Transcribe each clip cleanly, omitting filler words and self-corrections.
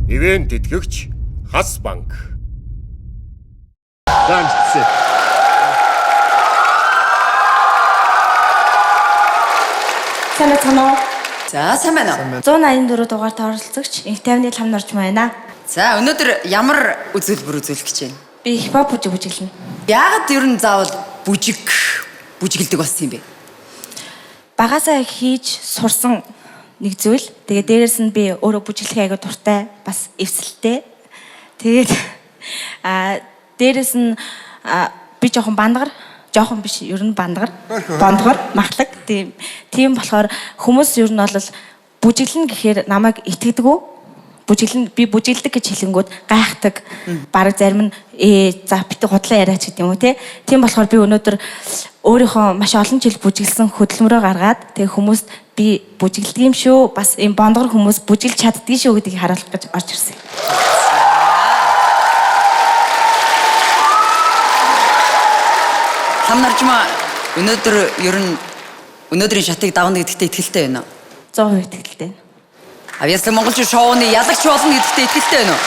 Ивент тэтгэгч Хас банк. Данчсэ. Сайн байна уу? За, сайн байна уу? 184 дугаарт оролцогч Инх 50-ны лам норч байна. За, өнөөдөр ямар үзүүлбэр үзүүлэх гэж байна? Би хипхоп бүжиглэнэ. Яагаад ер нь заавал бүжиглдэг болсон юм бэ? Багасаа хийж сурсан нэг зүйл. Тэгээ дээрэс нь би өөрөө бүжиглэх аяга дуртай, бас эвсэлтэй. Тэгээд дээрэс нь би жоохон бандгар, жоохон биш, ер нь бандгар, махлаг. Тийм болохоор хүмүүс ер нь бол бүжиглэн гэхээр намайг итгэдэггүй. Би бүжиглдэг гэж хэлэнгүүт гайхдаг. Бараг зарим нь за битгий худлаа яриач гэдэг юм уу те. Тийм болохоор би өнөөдөр өөрийнхөө маш олон жил бүжиглсэн хөдөлмөрөө гаргаад тэгээ хүмүүст би бүжиглдэг юм шүү. Бас ийм бондгор хүмүүс бүжиглж чаддгийг шүү гэдгийг харуулах гэж орж ирсэн. Лам наржмаа өнөөдөр ер нь өнөөдрийн шатыг давна гэдэгтээ итгэлтэй байна уу? 100% итгэлтэй. Авьяаслаг монголчин шоуны ялагч болно гэдэгтээ итгэлтэй байна уу?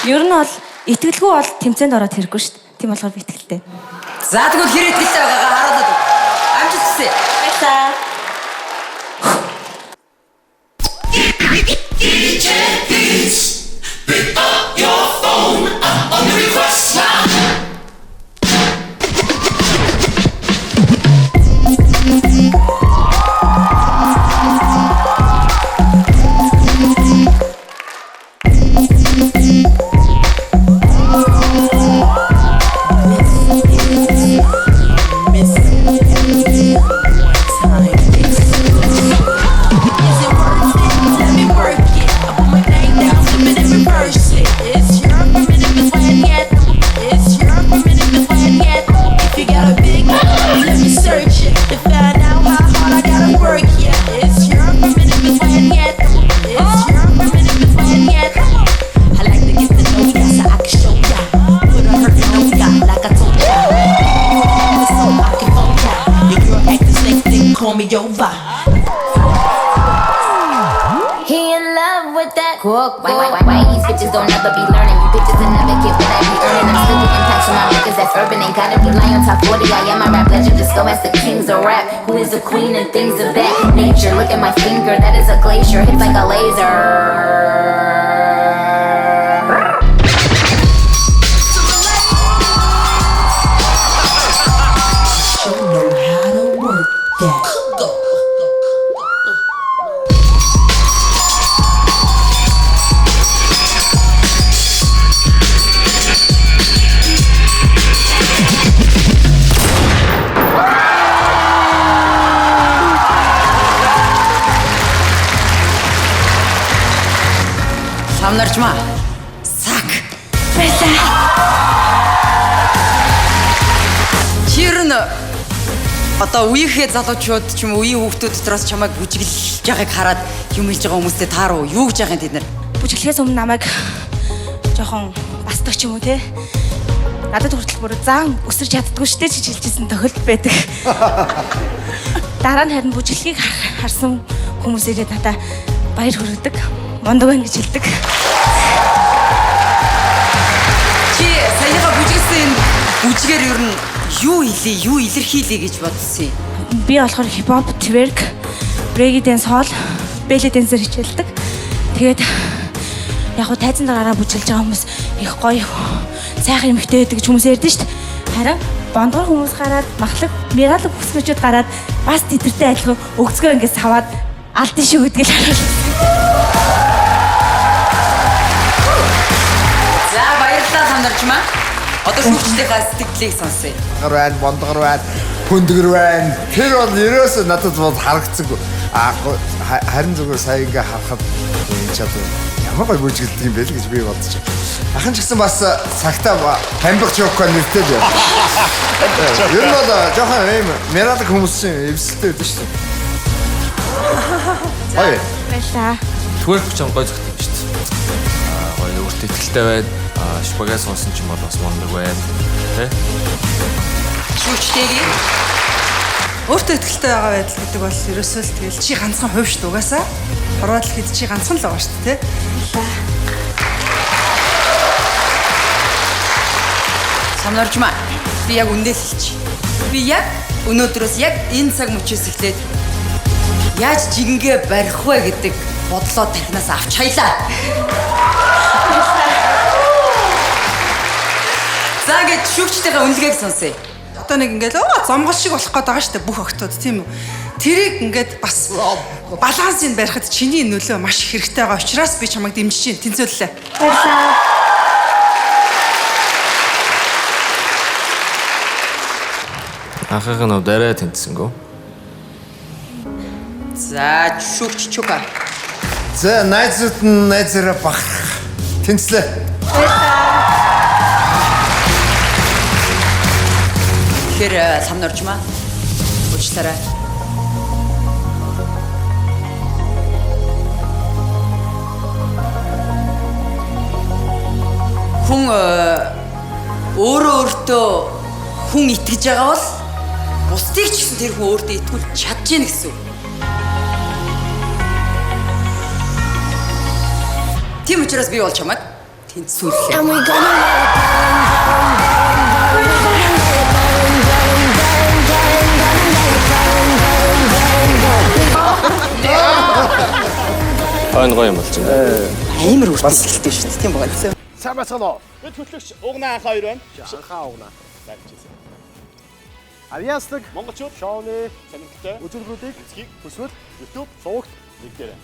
Ер нь бол итгэлгүй бол тэмцээнд ороод хэрэггүй шүү дээ. Тийм болохоор би итгэлтэй. За тэгвэл хэр итгэлтэй байгаагаа харуулаад өг. Амжилт хүсье. Баярлалаа. DJ please pick up your phone on the request line. Call me over. He in love with that cook. Why these bitches don't ever be learning? You bitches will never get what I be earning. I'm still getting packs from my niggas that's urban. Ain't gotta be lying on top 40. I am my rap legend. Just go ask the kings of rap. Who is the queen and things of that nature? Look at my finger, that is a glacier. Hits like a laser. Лам наржмаа. Сак. Баярлалаа. Чирн одоо үеийнхээ залуучууд ч юм уу үеийн хүүхдүүд дотроос чамайг бүжиглэж байгааг хараад юм хэлж байгаа хүмүүстэй тааруу юу гэж яахын тэд нар? Бүжиглэхээс өмнө намайг жоохон бастаг ч юм уу те. Надад хүртэл бүр заан өсөрч чаддгүй штэ гэж хэлжсэн тохиолдол байдаг. Дараа нь харин бүжиглэхийг харсан хүмүүс ирээд надаа баяр хүргэдэг. Мондог байна гэж хэлдэг. Чи саяхан бүжиглсэн энэ бүжгээр ер нь юу хэлээ, юу илэрхийлээ гэж бодсон юм? Би болохоор хипхоп, twerk, break dance хоол, belly dancer хичээлдэг. Тэгээд яг хуу тайзан дараараа бүжиглж байгаа хүмүүс их гоё сайхан эмэгтэй байдаг гэж хүмүүс ярьдэн шүү дээ. Харин бондгор хүмүүс гараад махлаг, миралог бүсгүүчүүд гараад бас тэтэртэй адилхан өгцгөө ингэж саваад алдсан шүү гэдгийг харуулсан. За баярлалаа Лам наржмаа. Одоо шүүгчдийнхаа сэтгэлийг сонсъё. Бондгор байна, хөндгөр байна. Тэр бол ерөөсөө надад бол харагдсангүй. Харин зүгээр сая ингээ харахад энэ ч одоо ямар гоё бүжиглдэг юм бэ л гэж би бодож байна. Ахын ч гэсэн бас цагтаа хамбиг чокко нэртэй л байна. Ер нь бол жоохон ийм мэралэг хүмүүсийн эвсэлтэй байдаг шүү дээ. Ой. Баярлалаа. Twerk ч гоё зөгт юм шүү дээ. Гоё өөртөө ихтэй байна. Шпагат сонсон ч юм бол бас мондог байна. Тэ? Шүүгчдээ Өөртөө ихтэй байгаа байдал гэдэг бол ерөөсөө л тэгэл чи ганцхан хувь шүү дээ угаасаа. Хорвоод л хэд чи ганцхан л байгаа шүү дээ. Самнарчмаа. Би яг үндэлж. Би яг өнөөдрөөс яг энэ цаг мөчөөс эхлээд яаж жингээ барих вэ гэдэг бодлоо тархинаас авч хаялаа. За гэж шүүгчтэйгээ үнэлгээг сонсъё. Одоо нэг ингээд зомгол шиг болох гээд байгаа шүү дээ бүх охтууд тийм үү. Тэрийг ингээд бас балансыг барихад чиний нөлөө маш их хэрэгтэй байгаа учраас би чамайг дэмжиж чинь тэнцвэрлээ. Анхаарах нь удаарай тэнцсэнгөө. За шүүгч чука. За найзууд нь найзаараа бахарх. Тэнцлээ. Тэгэхээр самнарчмаа. Уучлаарай. Хүн өөрөө өөртөө хүн итгэж байгаа бол бусдыг ч гэсэн тэр хүн өөртөө итгүүлж чадж гин гэсэн үг. Тийм учраас би бол чамайг тэнцвэрлээ. Хойно гоё юм болж байна. Амар үргэлжлэлтэй шүү дээ. Тийм байгаа. Сайн бацгаана уу? Бид хөтлөгч Угнаа анхаа 2 байна. Анхаа Угнаа. Баярлалаа. Авьяаслаг монголчууд шоуны сонирхолтой үзүүлбэрүүдийг эцгийг хүсвэл YouTube сувагт нэгдээрэй.